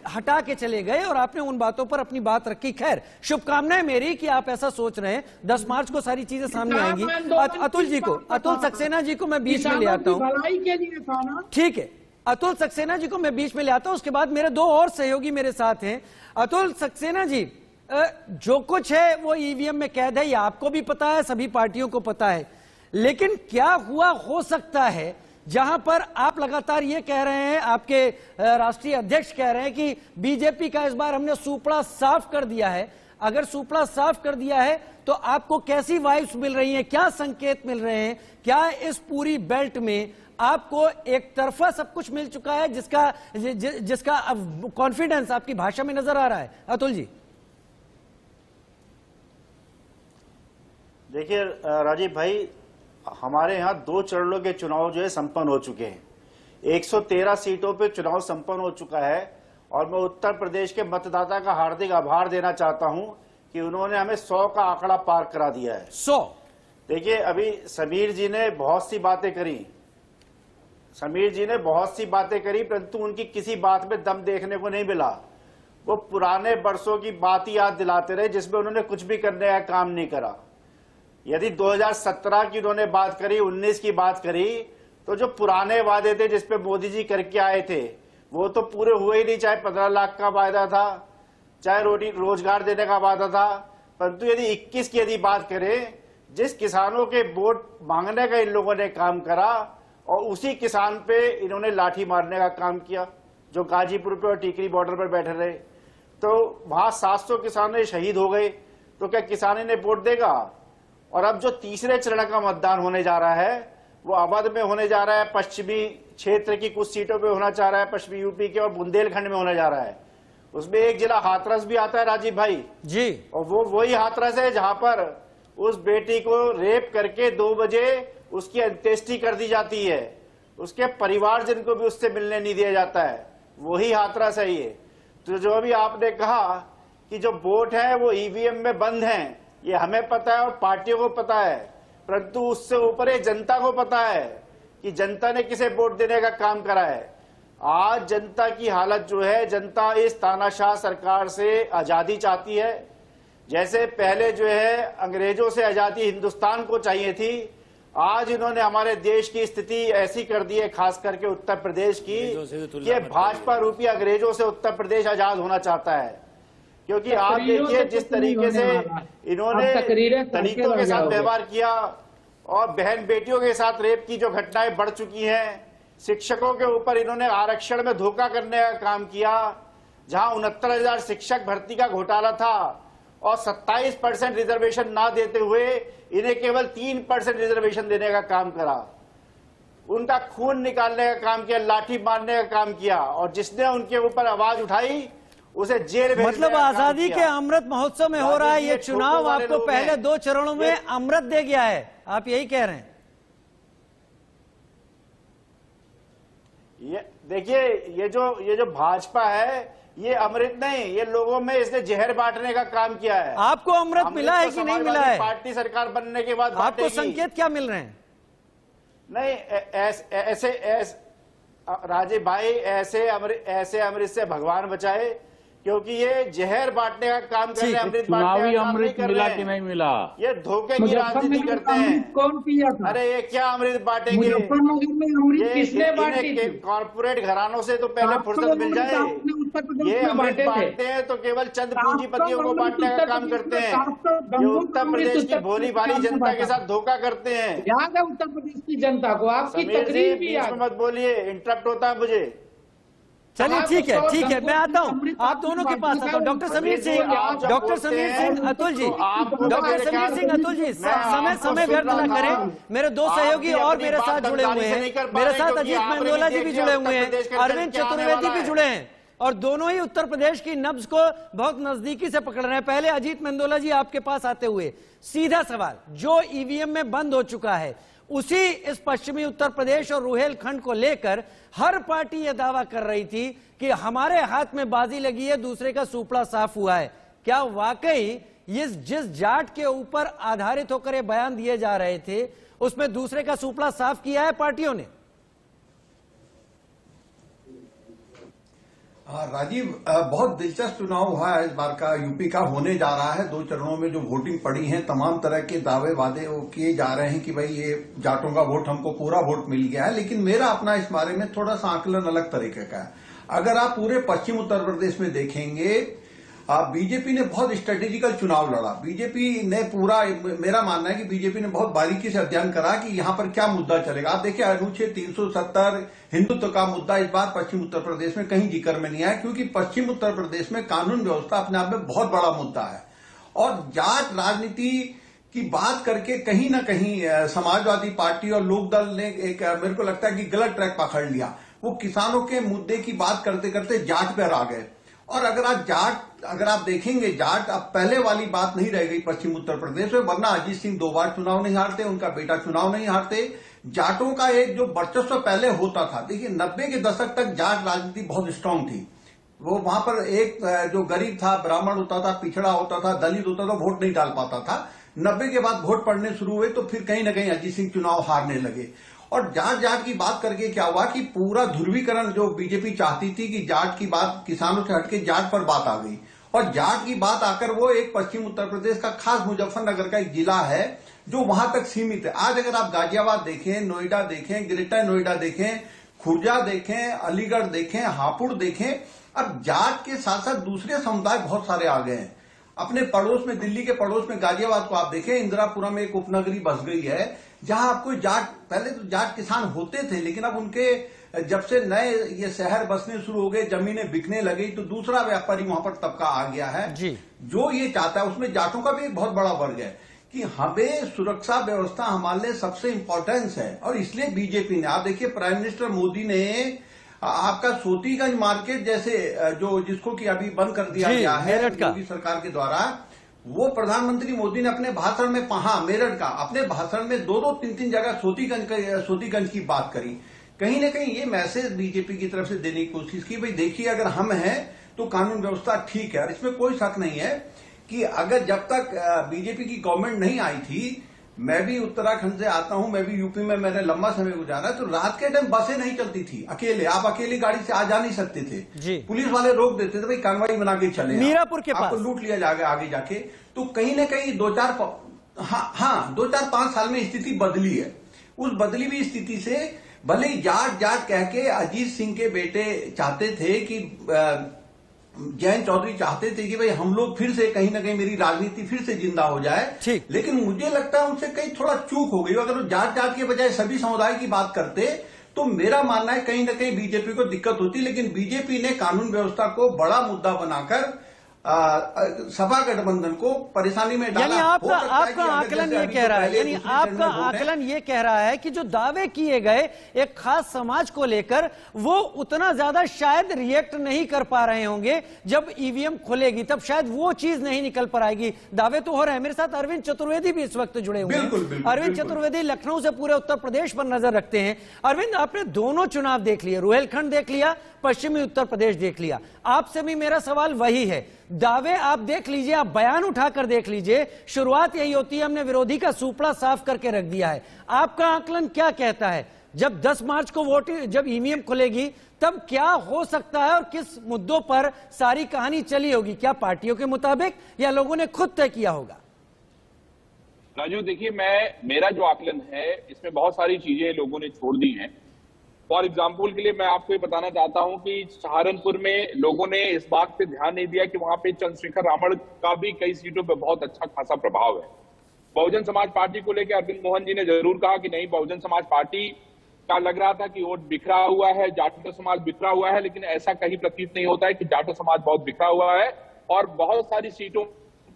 हटा के चले गए और आपने उन बातों पर अपनी बात रखी। खैर, शुभकामनाएं मेरी कि आप ऐसा सोच रहे हैं। 10 मार्च को सारी चीजें सामने आएंगी। अतुल सक्सेना जी को मैं बीच में ले आता हूं। ठीक है, अतुल सक्सेना जी को मैं बीच में ले आता हूं। उसके बाद मेरे 2 और सहयोगी मेरे साथ हैं। अतुल सक्सेना जी, जो कुछ है वो ईवीएम में कैद है, ये आपको भी पता है, सभी पार्टियों को पता है। लेकिन क्या हुआ हो सकता है जहां पर आप लगातार ये कह रहे हैं, आपके राष्ट्रीय अध्यक्ष कह रहे हैं कि बीजेपी का इस बार हमने सुपड़ा साफ कर दिया है। अगर सुपड़ा साफ कर दिया है तो आपको कैसी वाइब्स मिल रही हैं, क्या संकेत मिल रहे हैं? क्या इस पूरी बेल्ट में आपको एक तरफा सब कुछ मिल चुका है जिसका कॉन्फिडेंस आपकी भाषा में नजर आ रहा है? अतुल जी। देखिए राजीव भाई, हमारे यहाँ 2 चरणों के चुनाव जो है संपन्न हो चुके हैं। 113 सीटों पे चुनाव संपन्न हो चुका है और मैं उत्तर प्रदेश के मतदाता का हार्दिक आभार देना चाहता हूं कि उन्होंने हमें 100 का आंकड़ा पार करा दिया है। 100। देखिए, अभी समीर जी ने बहुत सी बातें करी, परंतु उनकी किसी बात में दम देखने को नहीं मिला। वो पुराने बरसों की बात ही याद दिलाते रहे जिसमें उन्होंने कुछ भी करने का काम नहीं करा। यदि 2017 की उन्होंने बात करी, 19 की बात करी, तो जो पुराने वादे थे जिसपे मोदी जी करके आए थे वो तो पूरे हुए ही नहीं। चाहे 15 लाख का वादा था, चाहे रोजगार देने का वादा था, परंतु यदि 21 की यदि बात करें, जिस किसानों के वोट मांगने का इन लोगों ने काम करा और उसी किसान पे इन्होंने लाठी मारने का काम किया जो गाजीपुर पे और टीकरी बॉर्डर पर बैठे रहे। तो वहां 700 किसान शहीद हो गए, तो क्या किसान इन्हें वोट देगा? और अब जो तीसरे चरण का मतदान होने जा रहा है वो अवध में होने जा रहा है, पश्चिमी क्षेत्र की कुछ सीटों पे होना चाह रहा है, पश्चिमी यूपी के, और बुंदेलखंड में होने जा रहा है। उसमें एक जिला हाथरस भी आता है राजीव भाई जी, और वो वही हाथरस है जहां पर उस बेटी को रेप करके 2 बजे उसकी अंत्येष्टि कर दी जाती है, उसके परिवारजन को भी उससे मिलने नहीं दिया जाता है। वही हाथरस है ये। तो जो अभी आपने कहा कि जो वोट है वो ईवीएम में बंद हैं, ये हमें पता है और पार्टियों को पता है, परंतु उससे ऊपर ये जनता को पता है कि जनता ने किसे वोट देने का काम करा है। आज जनता की हालत जो है, जनता इस तानाशाह सरकार से आजादी चाहती है। जैसे पहले जो है अंग्रेजों से आजादी हिंदुस्तान को चाहिए थी, आज इन्होंने हमारे देश की स्थिति ऐसी कर दी है, खास करके उत्तर प्रदेश की, कि भाजपा रूपी अंग्रेजों से उत्तर प्रदेश आजाद होना चाहता है। क्योंकि आप देखिए जिस तरीके से इन्होंने दलितों के साथ व्यवहार किया और बहन बेटियों के साथ रेप की जो घटनाएं बढ़ चुकी हैं, शिक्षकों के ऊपर इन्होंने आरक्षण में धोखा करने का काम किया। जहां 69,000 शिक्षक भर्ती का घोटाला था और 27% रिजर्वेशन ना देते हुए इन्हें केवल 3% रिजर्वेशन देने का काम करा। उनका खून निकालने का काम किया, लाठी मारने का काम किया, और जिसने उनके ऊपर आवाज उठाई उसे जेल भेजने मतलब का काम आजादी किया। के अमृत महोत्सव में हो रहा है ये चुनाव, आपको पहले 2 चरणों में अमृत दे गया है, आप यही कह रहे हैं? ये देखिए, ये जो भाजपा है, ये अमृत नहीं, ये लोगों में इसने जहर बांटने का काम किया है। आपको अमृत मिला है कि नहीं मिला है? पार्टी सरकार बनने के बाद आपको संकेत क्या मिल रहे हैं? नहीं, ऐसे राजीव भाई, ऐसे अमृत से भगवान बचाए, क्योंकि ये जहर बांटने का काम कर रहे हैं, अमृत बांटने चुनावी का काम नहीं अमृत कर मिला रहे कि हैं। नहीं मिला? ये धोखे की राजनीति करते हैं। कौन किया था? अरे ये क्या अमृत बांटेंगे? मुजफ्फरनगर में अमृत किसने बांटी थी? कॉर्पोरेट घरानों से तो पहले फुर्सत मिल जाए। ये अमृत बांटते हैं तो केवल चंद पूंजीपतियों को बांटने का काम करते हैं। ये उत्तर प्रदेश की भोली भाली जनता के साथ धोखा करते हैं। याद है उत्तर प्रदेश की जनता को, आपकी समीर जी, तकरीर भी बीच याद में मत बोलिए, इंटरप्ट होता है मुझे। चलिए ठीक है, मैं आता हूं, आप दोनों के पास आता हूं। डॉक्टर समीर सिंह, अतुल जी, डॉक्टर समीर सिंह, अतुल जी, समय व्यर्थ न करें। मेरे 2 सहयोगी और मेरे साथ जुड़े हुए हैं, मेरे साथ अजीत मेंदोला जी भी जुड़े हुए हैं, अरविंद चतुर्वेदी भी जुड़े हैं, और दोनों ही उत्तर प्रदेश की नब्ज को बहुत नजदीकी से पकड़ रहे हैं। पहले अजीत मेंदोला जी, आपके पास आते हुए सीधा सवाल, जो ईवीएम में बंद हो चुका है, उसी इस पश्चिमी उत्तर प्रदेश और रुहेलखंड को लेकर हर पार्टी यह दावा कर रही थी कि हमारे हाथ में बाजी लगी है, दूसरे का सुपड़ा साफ हुआ है। क्या वाकई जिस जाट के ऊपर आधारित होकर ये बयान दिए जा रहे थे, उसमें दूसरे का सुपड़ा साफ किया है पार्टियों ने? राजीव, बहुत दिलचस्प चुनाव हुआ है इस बार का, यूपी का होने जा रहा है। 2 चरणों में जो वोटिंग पड़ी है, तमाम तरह के दावे वादे किए जा रहे हैं कि भाई ये जाटों का वोट, हमको पूरा वोट मिल गया है। लेकिन मेरा अपना इस बारे में थोड़ा सा आकलन अलग तरीके का है। अगर आप पूरे पश्चिम उत्तर प्रदेश में देखेंगे, बीजेपी ने बहुत स्ट्रेटेजिकल चुनाव लड़ा। बीजेपी ने पूरा, मेरा मानना है कि बीजेपी ने बहुत बारीकी से अध्ययन करा कि यहां पर क्या मुद्दा चलेगा। आप देखिए, अनुच्छेद 370 हिंदुत्व का मुद्दा इस बार पश्चिम उत्तर प्रदेश में कहीं जिक्र में नहीं आया, क्योंकि पश्चिम उत्तर प्रदेश में कानून व्यवस्था अपने आप में बहुत बड़ा मुद्दा है। और जाट राजनीति की बात करके कहीं ना कहीं समाजवादी पार्टी और लोकदल ने एक, मेरे को लगता है कि गलत ट्रैक पकड़ लिया। वो किसानों के मुद्दे की बात करते करते जाट पर आ गए। और अगर आप देखेंगे, जाट अब पहले वाली बात नहीं रह गई पश्चिम उत्तर प्रदेश में, वरना अजीत सिंह 2 बार चुनाव नहीं हारते, उनका बेटा चुनाव नहीं हारते। जाटों का एक जो वर्चस्व पहले होता था, देखिए 90 के दशक तक जाट राजनीति बहुत स्ट्रांग थी। वो वहां पर एक जो गरीब था, ब्राह्मण होता था, पिछड़ा होता था, दलित होता था, वोट नहीं डाल पाता था। 90 के बाद वोट पड़ने शुरू हुए तो फिर कहीं ना कहीं अजीत सिंह चुनाव हारने लगे। और जाट की बात करके क्या हुआ कि पूरा ध्रुवीकरण जो बीजेपी चाहती थी कि जाट की बात किसानों से हटके जाट पर बात आ गई, और जाट की बात आकर वो एक पश्चिम उत्तर प्रदेश का, खास मुजफ्फरनगर का एक जिला है जो वहां तक सीमित है। आज अगर आप गाजियाबाद देखें, नोएडा देखें, ग्रेटर नोएडा देखें, खुर्जा देखें, अलीगढ़ देखें, हापुड़ देखें, अब जाट के साथ साथ दूसरे समुदाय बहुत सारे आ गए हैं। अपने पड़ोस में, दिल्ली के पड़ोस में गाजियाबाद को आप देखें, इंदिरापुरम में एक उपनगरी बस गई है, जहां आपको जाट, पहले तो जाट किसान होते थे, लेकिन अब उनके जब से नए ये शहर बसने शुरू हो गए, जमीनें बिकने लगी, तो दूसरा व्यापारी वहां पर तबका आ गया है जी। जो ये चाहता है, उसमें जाटों का भी एक बहुत बड़ा वर्ग है कि हमें सुरक्षा व्यवस्था हमारे लिए सबसे इंपॉर्टेंस है। और इसलिए बीजेपी ने, आप देखिए प्राइम मिनिस्टर मोदी ने आपका सोतीगंज मार्केट जैसे, जो जिसको कि अभी बंद कर दिया गया है योगी सरकार के द्वारा, वो प्रधानमंत्री मोदी ने अपने भाषण में मेरठ का अपने भाषण में 2-3 जगह सोतीगंज की बात करी। कहीं ना कहीं ये मैसेज बीजेपी की तरफ से देने की कोशिश की, भाई देखिए अगर हम हैं तो कानून व्यवस्था ठीक है। और इसमें कोई शक नहीं है कि अगर जब तक बीजेपी की गवर्नमेंट नहीं आई थी, मैं भी उत्तराखंड से आता हूं, मैं भी यूपी में मैंने लंबा समय गुजारा, तो रात के टाइम बसें नहीं चलती थी, आप अकेली गाड़ी से आ जा नहीं सकते थे। पुलिस वाले रोक देते थे, भाई कार्रवाई बना के चले, मीरापुर के पास आपको लूट लिया जाएगा आगे जाके। तो कहीं ना कहीं 2-4-5 साल में स्थिति बदली है। उस बदली हुई स्थिति से भले ही जाट कह के अजीत सिंह के बेटे चाहते थे कि जयंत चौधरी चाहते थे कि भाई हम लोग फिर से कहीं ना कहीं मेरी राजनीति फिर से जिंदा हो जाए, लेकिन मुझे लगता है उनसे कहीं थोड़ा चूक हो गई। अगर वो जाट के बजाय सभी समुदाय की बात करते तो मेरा मानना है कहीं ना कहीं बीजेपी को दिक्कत होती। लेकिन बीजेपी ने कानून व्यवस्था को बड़ा मुद्दा बनाकर सपा गठबंधन को परेशानी में डाला। यानी आपका आकलन ये कह रहा है, यानी आपका आकलन ये कह रहा है कि जो दावे किए गए एक खास समाज को लेकर, वो उतना ज्यादा शायद रिएक्ट नहीं कर पा रहे होंगे। जब ईवीएम खुलेगी तब शायद वो चीज नहीं निकल पर आएगी। दावे तो हो रहे हैं। मेरे साथ अरविंद चतुर्वेदी भी इस वक्त जुड़े हुए हैं। अरविंद चतुर्वेदी लखनऊ से पूरे उत्तर प्रदेश पर नजर रखते हैं। अरविंद, आपने दोनों चुनाव देख लिए, रुहेलखंड देख लिया, पश्चिमी उत्तर प्रदेश देख लिया। आपसे भी मेरा सवाल वही है, दावे आप देख लीजिए, आप बयान उठाकर देख लीजिए, शुरुआत यही होती है हमने विरोधी का सूपड़ा साफ करके रख दिया है। आपका आकलन क्या कहता है, जब 10 मार्च को जब ईवीएम खुलेगी तब क्या हो सकता है और किस मुद्दों पर सारी कहानी चली होगी? क्या पार्टियों के मुताबिक या लोगों ने खुद तय किया होगा? राजू देखिए, मेरा जो आकलन है इसमें बहुत सारी चीजें लोगों ने छोड़ दी हैं। फॉर एग्जाम्पल के लिए मैं आपको ये बताना चाहता हूं कि सहारनपुर में लोगों ने इस बात पे ध्यान नहीं दिया कि वहां पे चंद्रशेखर रावण का भी कई सीटों पे बहुत अच्छा खासा प्रभाव है। बहुजन समाज पार्टी को लेकर अरविंद मोहन जी ने जरूर कहा कि नहीं, बहुजन समाज पार्टी का लग रहा था कि वोट बिखरा हुआ है, जाटो समाज बिखरा हुआ है, लेकिन ऐसा कहीं प्रतीत नहीं होता है कि जाटो समाज बहुत बिखरा हुआ है और बहुत सारी सीटों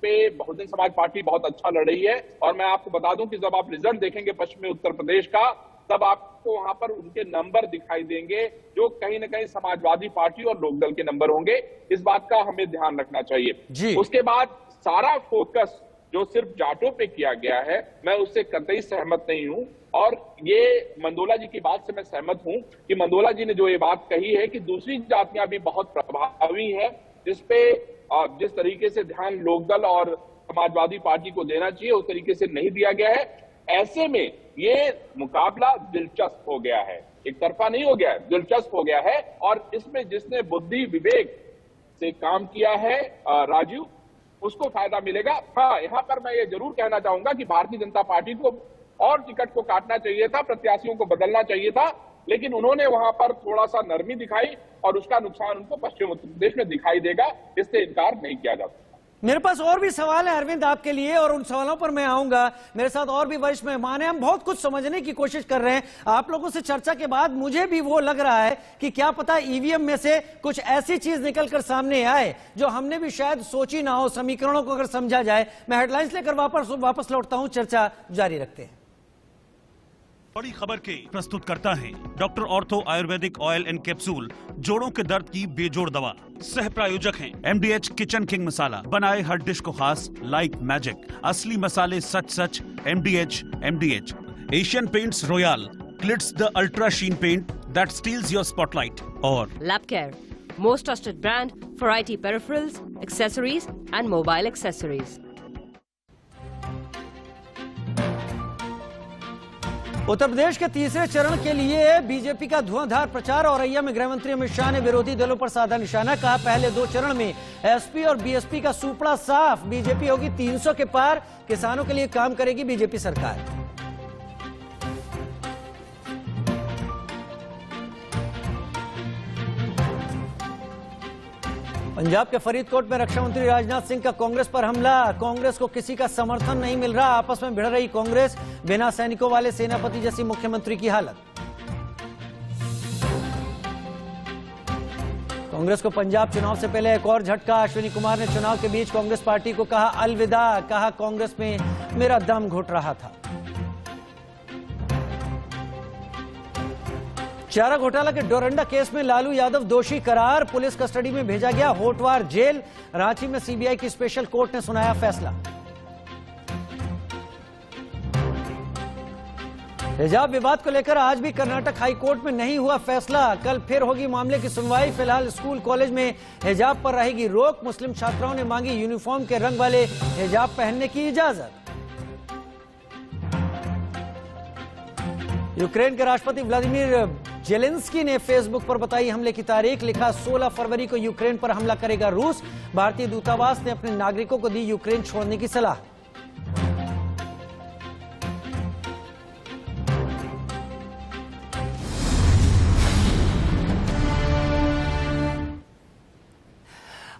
पे बहुजन समाज पार्टी बहुत अच्छा लड़ रही है। और मैं आपको बता दूं कि जब आप रिजल्ट देखेंगे पश्चिमी उत्तर प्रदेश का, तब आपको वहां पर उनके नंबर दिखाई देंगे जो कहीं ना कहीं समाजवादी पार्टी और लोकदल के नंबर होंगे। इस बात का हमें ध्यान रखना चाहिए। उसके बाद सारा फोकस जो सिर्फ जाटों पे किया गया है, मैं उससे कतई सहमत नहीं हूं। और ये मंदोला जी की बात से मैं सहमत हूं कि मंदोला जी ने जो ये बात कही है कि दूसरी जातियां भी बहुत प्रभावी हैं, जिस तरीके से ध्यान लोकदल और समाजवादी पार्टी को देना चाहिए उस तरीके से नहीं दिया गया है। ऐसे में ये मुकाबला दिलचस्प हो गया है, एक तरफा नहीं हो गया है, दिलचस्प हो गया है। और इसमें जिसने बुद्धि विवेक से काम किया है राजीव, उसको फायदा मिलेगा। हाँ, यहाँ पर मैं ये जरूर कहना चाहूंगा कि भारतीय जनता पार्टी को और टिकट को काटना चाहिए था, प्रत्याशियों को बदलना चाहिए था, लेकिन उन्होंने वहां पर थोड़ा सा नरमी दिखाई और उसका नुकसान उनको पश्चिम उत्तर प्रदेश में दिखाई देगा, इससे इनकार नहीं किया जा सकता। मेरे पास और भी सवाल है अरविंद आपके लिए, और उन सवालों पर मैं आऊंगा। मेरे साथ और भी वरिष्ठ मेहमान हैं, हम बहुत कुछ समझने की कोशिश कर रहे हैं। आप लोगों से चर्चा के बाद मुझे भी वो लग रहा है कि क्या पता ईवीएम में से कुछ ऐसी चीज निकलकर सामने आए जो हमने भी शायद सोची ना हो। समीकरणों को अगर समझा जाए। मैं हेडलाइंस लेकर वापस लौटता हूं, चर्चा जारी रखते हैं। बड़ी खबर के प्रस्तुत करता है doctor ortho Ayurvedic oil and capsule, जोड़ों के दर्द की बेजोड़ दवा। सह प्रायोजक हैं MDH किचन किंग मसाला, बनाए हर डिश को खास लाइक मैजिक। असली मसाले सच MDH। Asian Paints Royal Glitz the ultra sheen paint that steals your spotlight. और Lapcare, most trusted brand for IT peripherals, accessories and mobile accessories। Uttar Pradesh के तीसरे चरण के लिए बीजेपी का धुआंधार प्रचार। औरैया में गृहमंत्री अमित शाह ने विरोधी दलों पर साधा निशाना। कहा पहले 2 चरण में एसपी और बीएसपी का सूपड़ा साफ, बीजेपी होगी 300 के पार, किसानों के लिए काम करेगी बीजेपी सरकार। पंजाब के फरीदकोट में रक्षा मंत्री राजनाथ सिंह का कांग्रेस पर हमला। कांग्रेस को किसी का समर्थन नहीं मिल रहा, आपस में भिड़ रही कांग्रेस। बिना सैनिकों वाले सेनापति जैसी मुख्यमंत्री की हालत। कांग्रेस को पंजाब चुनाव से पहले एक और झटका। अश्विनी कुमार ने चुनाव के बीच कांग्रेस पार्टी को कहा अलविदा। कहा कांग्रेस में मेरा दम घुट रहा था। चारा घोटाला के डोरंडा केस में लालू यादव दोषी करार, पुलिस कस्टडी में भेजा गया होटवार जेल। रांची में सीबीआई की स्पेशल कोर्ट ने सुनाया फैसला। हिजाब विवाद को लेकर आज भी कर्नाटक हाई कोर्ट में नहीं हुआ फैसला। कल फिर होगी मामले की सुनवाई। फिलहाल स्कूल कॉलेज में हिजाब पर रहेगी रोक। मुस्लिम छात्राओं ने मांगी यूनिफॉर्म के रंग वाले हिजाब पहनने की इजाजत। यूक्रेन के राष्ट्रपति व्लादिमीर जेलेंस्की ने फेसबुक पर बताई हमले की तारीख। लिखा 16 फरवरी को यूक्रेन पर हमला करेगा रूस। भारतीय दूतावास ने अपने नागरिकों को दी यूक्रेन छोड़ने की सलाह।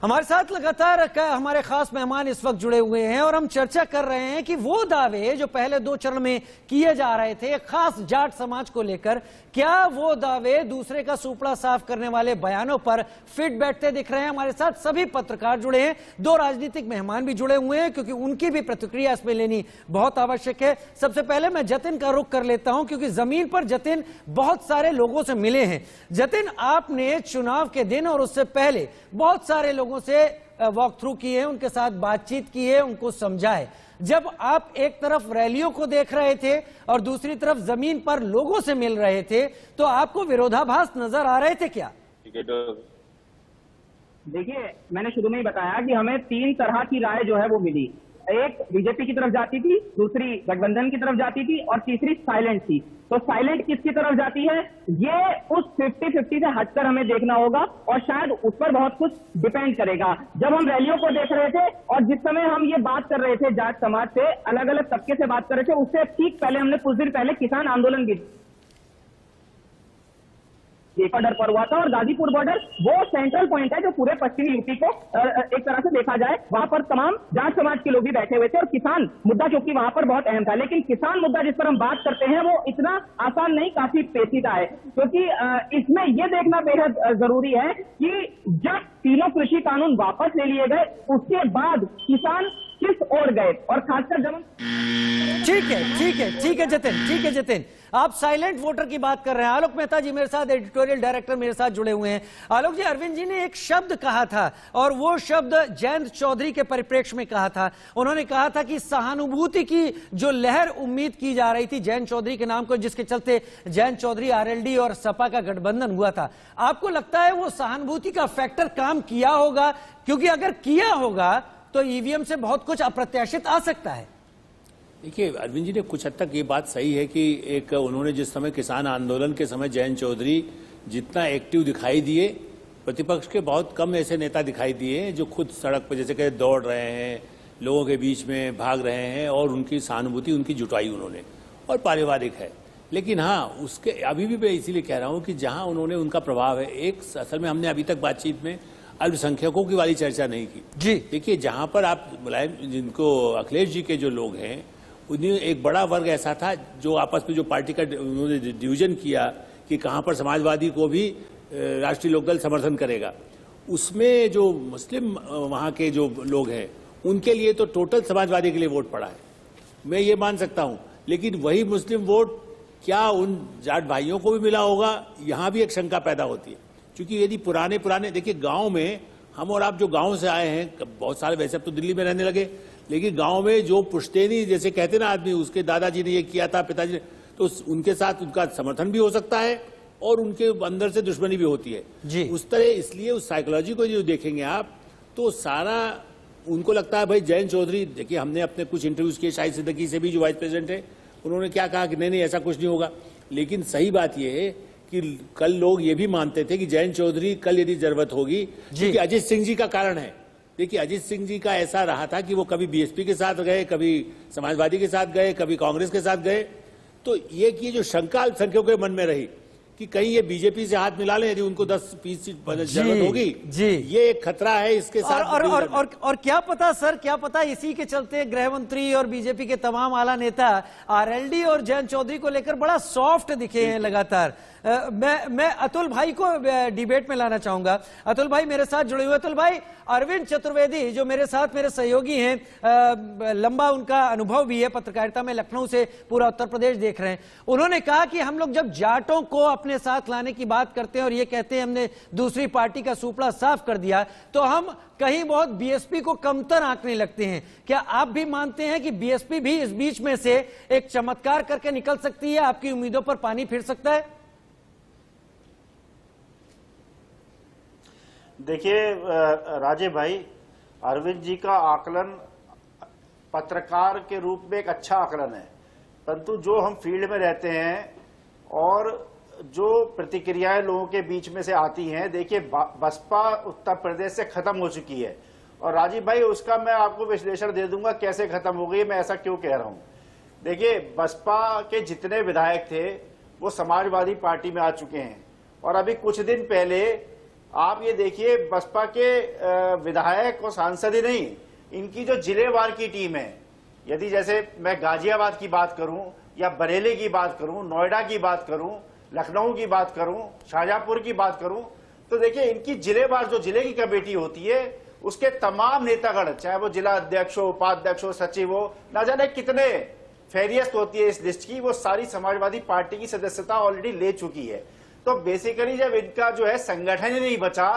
हमारे साथ लगातार हमारे खास मेहमान इस वक्त जुड़े हुए हैं और हम चर्चा कर रहे हैं कि वो दावे जो पहले 2 चरण में किए जा रहे थे खास जाट समाज को लेकर, क्या वो दावे दूसरे का सुपड़ा साफ करने वाले बयानों पर फिट बैठते दिख रहे हैं। हमारे साथ सभी पत्रकार जुड़े हैं, 2 राजनीतिक मेहमान भी जुड़े हुए हैं क्योंकि उनकी भी प्रतिक्रिया इसमें लेनी बहुत आवश्यक है। सबसे पहले मैं जतिन का रुख कर लेता हूं क्योंकि जमीन पर जतिन बहुत सारे लोगों से मिले हैं। जतिन, आपने चुनाव के दिन और उससे पहले बहुत सारे लोगों से वॉक थ्रू किए, उनके साथ बातचीत की है, उनको समझा है। जब आप एक तरफ रैलियों को देख रहे थे और दूसरी तरफ जमीन पर लोगों से मिल रहे थे तो आपको विरोधाभास नजर आ रहे थे क्या? देखिए, मैंने शुरू में ही बताया कि हमें 3 तरह की राय जो है वो मिली। एक बीजेपी की तरफ जाती थी, दूसरी गठबंधन की तरफ जाती थी और तीसरी साइलेंट थी। तो साइलेंट किसकी तरफ जाती है, ये उस 50-50 से हटकर हमें देखना होगा और शायद उस पर बहुत कुछ डिपेंड करेगा। जब हम रैलियों को देख रहे थे और जिस समय हम ये बात कर रहे थे जाट समाज से, अलग अलग तबके से बात कर रहे थे, उससे ठीक पहले हमने कुछ दिन पहले किसान आंदोलन की बॉर्डर पर हुआ था और गाजीपुर बॉर्डर वो सेंट्रल पॉइंट है जो पूरे पश्चिमी यूपी को एक तरह से देखा जाए वहां पर तमाम जाट समाज के लोग भी बैठे हुए थे और किसान मुद्दा क्योंकि वहां पर बहुत अहम था। लेकिन किसान मुद्दा जिस पर हम बात करते हैं वो इतना आसान नहीं, काफी पेचीदा है क्योंकि इसमें यह देखना बेहद जरूरी है कि जब तीनों कृषि कानून वापस ले लिए गए उसके बाद किसान किस ओर गए और खासकर जब ठीक है जतिन, आप साइलेंट वोटर की बात कर रहे हैं। आलोक मेहता जी मेरे साथ, एडिटोरियल डायरेक्टर मेरे साथ जुड़े हुए हैं। आलोक जी, अरविंद जी ने एक शब्द कहा था और वो शब्द जयंत चौधरी के परिप्रेक्ष्य में कहा था। उन्होंने कहा था कि सहानुभूति की जो लहर उम्मीद की जा रही थी जयंत चौधरी के नाम को, जिसके चलते जयंत चौधरी, आरएलडी और सपा का गठबंधन हुआ था, आपको लगता है वो सहानुभूति का फैक्टर काम किया होगा? क्योंकि अगर किया होगा तो ईवीएम से बहुत कुछ अप्रत्याशित आ सकता है। देखिए, अरविंद जी ने कुछ हद तक ये बात सही है कि एक उन्होंने जिस समय किसान आंदोलन के समय जयंत चौधरी जितना एक्टिव दिखाई दिए, प्रतिपक्ष के बहुत कम ऐसे नेता दिखाई दिए जो खुद सड़क पर जैसे कहते दौड़ रहे हैं, लोगों के बीच में भाग रहे हैं और उनकी सहानुभूति उनकी जुटाई उन्होंने, और पारिवारिक है। लेकिन हाँ, उसके अभी भी मैं इसीलिए कह रहा हूँ कि जहाँ उन्होंने उनका प्रभाव है, एक असल में हमने अभी तक बातचीत में अल्पसंख्यकों की वाली चर्चा नहीं की जी। देखिए, जहाँ पर आप मुलायम, जिनको अखिलेश जी के जो लोग हैं, उन्हें एक बड़ा वर्ग ऐसा था जो आपस में जो पार्टी का उन्होंने डिवीजन किया कि कहाँ पर समाजवादी को भी राष्ट्रीय लोकदल समर्थन करेगा, उसमें जो मुस्लिम वहाँ के जो लोग हैं उनके लिए तो टोटल समाजवादी के लिए वोट पड़ा है, मैं ये मान सकता हूँ। लेकिन वही मुस्लिम वोट क्या उन जाट भाइयों को भी मिला होगा, यहाँ भी एक शंका पैदा होती है। क्योंकि यदि पुराने देखिए, गांव में हम और आप जो गांव से आए हैं, बहुत साल वैसे अब तो दिल्ली में रहने लगे, लेकिन गांव में जो पुश्तैनी जैसे कहते ना आदमी, उसके दादाजी ने ये किया था, पिताजी ने, तो उनके साथ उनका समर्थन भी हो सकता है और उनके अंदर से दुश्मनी भी होती है जी। उस तरह, इसलिए उस साइकोलॉजी को जो देखेंगे आप तो सारा उनको लगता है भाई जयंत चौधरी, देखिए हमने अपने कुछ इंटरव्यूज किए शाहिद सिद्दीकी से भी जो वाइस प्रेसिडेंट है, उन्होंने क्या कहा कि नहीं ऐसा कुछ नहीं होगा। लेकिन सही बात यह है कि कल लोग ये भी मानते थे कि जयंत चौधरी कल यदि जरूरत होगी, क्योंकि अजीत सिंह जी का कारण है। देखिए, अजीत सिंह जी का ऐसा रहा था कि वो कभी बीएसपी के साथ गए, कभी समाजवादी के साथ गए, कभी कांग्रेस के साथ गए, तो ये जो शंका अल्पसंख्यकों के मन में रही कि कहीं ये बीजेपी से हाथ मिला लें, यदि उनको 10-20 सीट जरूरत होगी जी, ये एक खतरा है इसके साथ। और क्या पता सर, क्या पता इसी के चलते गृह मंत्री और बीजेपी के तमाम आला नेता आरएलडी और जयंत चौधरी को लेकर बड़ा सॉफ्ट दिखे हैं लगातार। मैं अतुल भाई को डिबेट में लाना चाहूंगा। अतुल भाई मेरे साथ जुड़े हुए। अतुल भाई, अरविंद चतुर्वेदी जो मेरे साथ मेरे सहयोगी हैं, लंबा उनका अनुभव भी है पत्रकारिता में, लखनऊ से पूरा उत्तर प्रदेश देख रहे हैं, उन्होंने कहा कि हम लोग जब जाटों को अपने अपने साथ लाने की बात करते हैं और ये कहते हैं हमने दूसरी पार्टी का सुपड़ा साफ कर दिया, तो हम कहीं बहुत बीएसपी को कमतर आंकने लगते हैं। क्या आप भी मानते हैं कि बीएसपी भी इस बीच में से एक चमत्कार करके निकल सकती है, आपकी उम्मीदों पर पानी फिर सकता है? देखिए राजीव भाई, अरविंद जी का आकलन पत्रकार के रूप में एक अच्छा आकलन है, परंतु जो हम फील्ड में रहते हैं और जो प्रतिक्रियाएं लोगों के बीच में से आती हैं, देखिए बसपा उत्तर प्रदेश से खत्म हो चुकी है। और राजीव भाई, उसका मैं आपको विश्लेषण दे दूंगा कैसे खत्म हो गई, मैं ऐसा क्यों कह रहा हूं। देखिए, बसपा के जितने विधायक थे वो समाजवादी पार्टी में आ चुके हैं, और अभी कुछ दिन पहले आप ये देखिए, बसपा के विधायक और सांसद ही नहीं, इनकी जो जिलेवार की टीम है, यदि जैसे मैं गाजियाबाद की बात करूं या बरेली की बात करूं, नोएडा की बात करूं, लखनऊ की बात करूं, शाहजहांपुर की बात करूं, तो देखिए इनकी जिलेवार जो जिले की कमेटी होती है, उसके तमाम नेतागण, चाहे वो जिला अध्यक्ष हो, उपाध्यक्ष हो, सचिव हो, ना जाने कितने फेरियस्त होती है इस लिस्ट की, वो सारी समाजवादी पार्टी की सदस्यता ऑलरेडी ले चुकी है। तो बेसिकली जब इनका जो है संगठन ही नहीं बचा,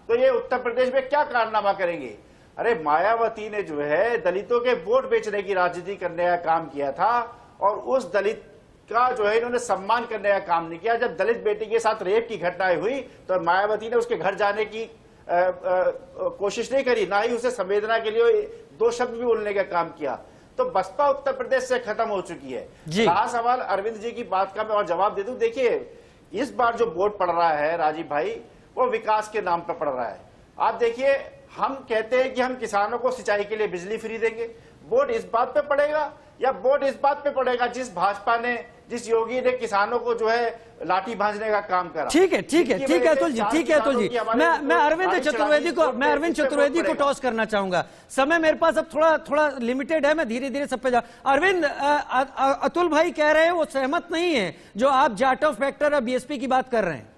तो ये उत्तर प्रदेश में क्या कारनामा करेंगे। अरे मायावती ने जो है दलितों के वोट बेचने की राजनीति करने का काम किया था, और उस दलित का जो है इन्होंने सम्मान करने का काम नहीं किया। जब दलित बेटी के साथ रेप की घटनाएं हुई तो मायावती ने उसके घर जाने की कोशिश नहीं करी, ना ही उसे संवेदना के लिए दो शब्द भी बोलने का काम किया। तो बसपा उत्तर प्रदेश से खत्म हो चुकी है। रहा सवाल अरविंद जी की बात का, मैं और जवाब दे दूं। देखिए, इस बार जो वोट पड़ रहा है राजीव भाई, वो विकास के नाम पर पड़ रहा है। आप देखिए, हम कहते हैं कि हम किसानों को सिंचाई के लिए बिजली फ्री देंगे, वोट इस बात पे पड़ेगा या वोट इस बात पे पड़ेगा जिस भाजपा ने, जिस योगी ने किसानों को जो है लाठी भांजने का काम करा। ठीक है, ठीक है, ठीक है अतुल जी, ठीक है अतुल जी। मैं अरविंद चतुर्वेदी को टॉस करना चाहूंगा। समय मेरे पास अब थोड़ा लिमिटेड है, मैं धीरे धीरे सब पे जा। अरविंद, अतुल भाई कह रहे हैं वो सहमत नहीं है जो आप जाटव फैक्टर और बीएसपी की बात कर रहे हैं।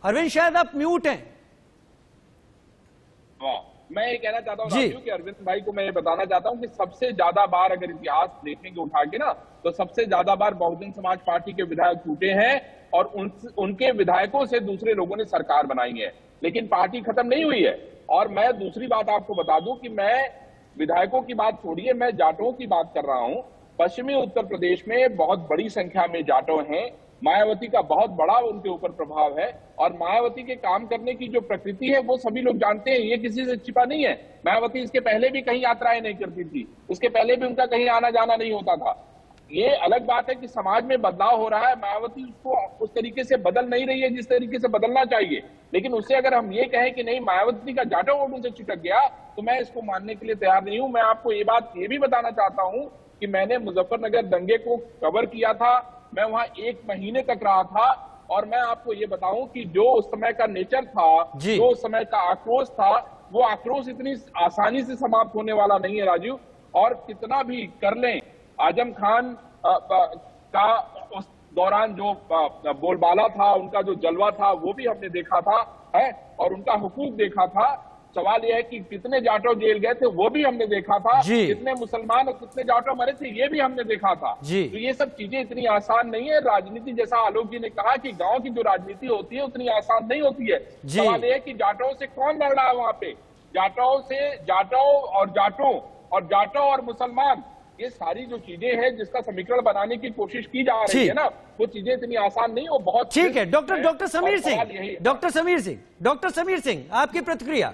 अरविंद, शायद आप म्यूट हैं। मैं ये कहना चाहता हूँ कि अरविंद भाई को मैं ये बताना चाहता हूँ कि सबसे ज्यादा बार अगर इतिहास देखेंगे उठा के ना, तो सबसे ज्यादा बार बहुजन समाज पार्टी के विधायक छूटे हैं और उनके विधायकों से दूसरे लोगों ने सरकार बनाई है, लेकिन पार्टी खत्म नहीं हुई है। और मैं दूसरी बात आपको बता दूं कि मैं विधायकों की बात छोड़िए, मैं जाटों की बात कर रहा हूं। पश्चिमी उत्तर प्रदेश में बहुत बड़ी संख्या में जाटो हैं, मायावती का बहुत बड़ा उनके ऊपर प्रभाव है, और मायावती के काम करने की जो प्रकृति है वो सभी लोग जानते हैं, ये किसी से छिपा नहीं है। मायावती इसके पहले भी कहीं यात्राएं नहीं करती थी, उसके पहले भी उनका कहीं आना जाना नहीं होता था। ये अलग बात है कि समाज में बदलाव हो रहा है, मायावती उसको उस तरीके से बदल नहीं रही है जिस तरीके से बदलना चाहिए, लेकिन उससे अगर हम ये कहें कि नहीं मायावती का जाटो वोट उनसे चिटक गया, तो मैं इसको मानने के लिए तैयार नहीं हूं। मैं आपको ये बात ये भी बताना चाहता हूं कि मैंने मुजफ्फरनगर दंगे को कवर किया था, मैं वहां 1 महीने तक रहा था, और मैं आपको ये बताऊं कि जो उस समय का नेचर था, जो उस समय का आक्रोश था, वो आक्रोश इतनी आसानी से समाप्त होने वाला नहीं है राजीव। और कितना भी कर लें, आजम खान का उस दौरान जो बोलबाला था, उनका जो जलवा था, वो भी हमने देखा था है, और उनका हुकूक देखा था। सवाल यह है कि कितने जाटो जेल गए थे वो भी हमने देखा था, कितने मुसलमान और कितने जाटो मरे थे ये भी हमने देखा था। तो ये सब चीजें इतनी आसान नहीं है। राजनीति, जैसा आलोक जी ने कहा कि गांव की जो राजनीति होती है उतनी आसान नहीं होती है। सवाल यह है कि जाटो से कौन लड़ रहा है वहां पे, जाटो और मुसलमान, ये सारी जो चीजें हैं जिसका समीकरण बनाने की कोशिश की जा रही है ना, वो चीजें इतनी आसान नहीं, वो बहुत ठीक है। डॉक्टर समीर सिंह, आपकी प्रतिक्रिया।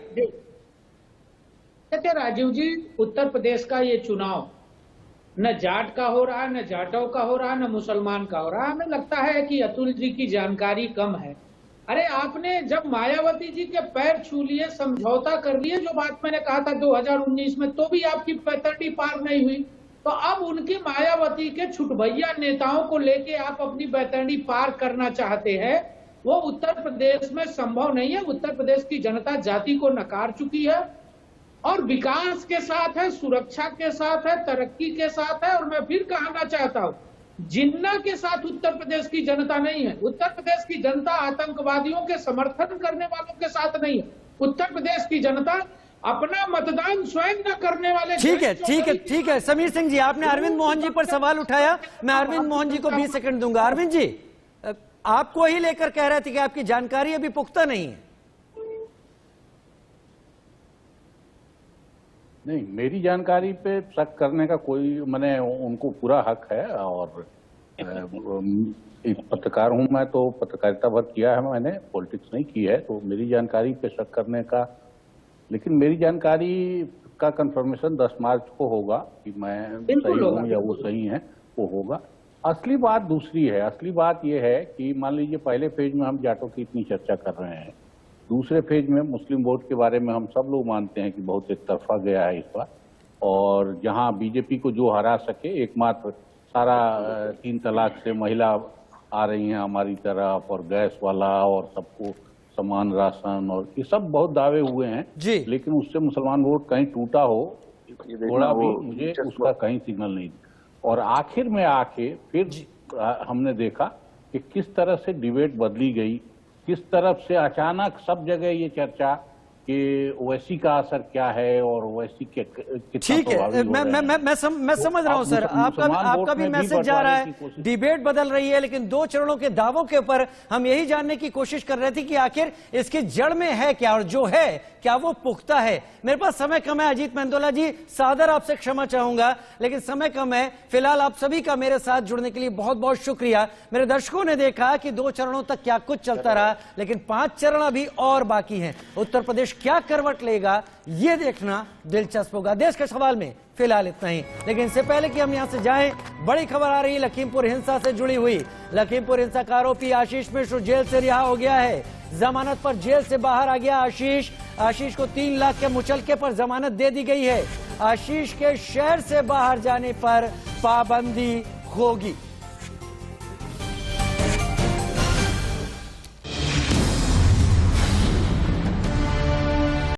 देखिए राजीव जी, उत्तर प्रदेश का ये चुनाव न जाट का हो रहा, न जाटों का हो रहा, न मुसलमान का हो रहा। हमें लगता है कि अतुल जी की जानकारी कम है। अरे आपने जब मायावती जी के पैर छू लिए, समझौता कर लिए, जो बात मैंने कहा था 2019 में, तो भी आपकी पैतरटी पार नहीं हुई, तो अब उनकी मायावती के छुटभैया नेताओं को लेके आप अपनी बैतरणी पार करना चाहते हैं, वो उत्तर प्रदेश में संभव नहीं है। उत्तर प्रदेश की जनता जाति को नकार चुकी है और विकास के साथ है, सुरक्षा के साथ है, तरक्की के साथ है। और मैं फिर कहना चाहता हूं, जिन्ना के साथ उत्तर प्रदेश की जनता नहीं है। उत्तर प्रदेश की जनता आतंकवादियों के समर्थन करने वालों के साथ नहीं है। उत्तर प्रदेश की जनता अपना मतदान स्वयं न करने वाले ठीक है समीर सिंह जी, आपने अरविंद मोहन जी पर सवाल उठाया, मैं अरविंद मोहन जी को 20 सेकंड दूंगा। अरविंद जी, आपको ही लेकर कह रहे थे कि आपकी जानकारी अभी पुख्ता नहीं है। नहीं, मेरी जानकारी पे शक करने का कोई, मैंने उनको पूरा हक है, और एक पत्रकार हूं मैं, तो पत्रकारिता भर किया है मैंने, पॉलिटिक्स नहीं की है, तो मेरी जानकारी पे शक करने का, लेकिन मेरी जानकारी का कंफर्मेशन 10 मार्च को होगा कि मैं सही हूं या वो सही है, वो होगा। असली बात दूसरी है। असली बात यह है कि मान लीजिए पहले फेज में हम जाटों की इतनी चर्चा कर रहे हैं, दूसरे फेज में मुस्लिम वोट के बारे में हम सब लोग मानते हैं कि बहुत एक तरफा गया है इस बार, और जहां बीजेपी को जो हरा सके, एकमात्र सारा 3 तलाक से महिला आ रही हैं हमारी तरफ, और गैस वाला, और सबको समान राशन, और ये सब बहुत दावे हुए हैं जी, लेकिन उससे मुसलमान वोट कहीं टूटा हो थोड़ा भी, मुझे उसका कहीं सिग्नल नहीं। और आखिर में आके फिर हमने देखा कि किस तरह से डिबेट बदली गई, किस तरफ से अचानक सब जगह ये चर्चा कि ओवैसी का असर क्या है और ओवैसी के ठीक है, मैं समझ रहा हूं सर, आपका भी मैसेज जा रहा है, डिबेट बदल रही है, लेकिन 2 चरणों के दावों के ऊपर हम यही जानने की कोशिश कर रहे थे कि आखिर इसकी जड़ में है क्या, और जो है क्या वो पुख्ता है। मेरे पास समय कम है, अजीत मेंदोला जी सादर आपसे क्षमा चाहूंगा, लेकिन समय कम है। फिलहाल आप सभी का मेरे साथ जुड़ने के लिए बहुत बहुत शुक्रिया। मेरे दर्शकों ने देखा कि 2 चरणों तक क्या कुछ चलता रहा, लेकिन 5 चरण अभी और बाकी हैं। उत्तर प्रदेश क्या करवट लेगा, ये देखना दिलचस्प होगा। देश के सवाल में फिलहाल इतना ही, लेकिन इससे पहले कि हम यहां से जाएं, बड़ी खबर आ रही है लखीमपुर हिंसा से जुड़ी हुई। लखीमपुर हिंसा का आरोपी आशीष मिश्र जेल से रिहा हो गया है, जमानत पर जेल से बाहर आ गया आशीष को 3 लाख के मुचलके पर जमानत दे दी गई है। आशीष के शहर से बाहर जाने पर पाबंदी होगी।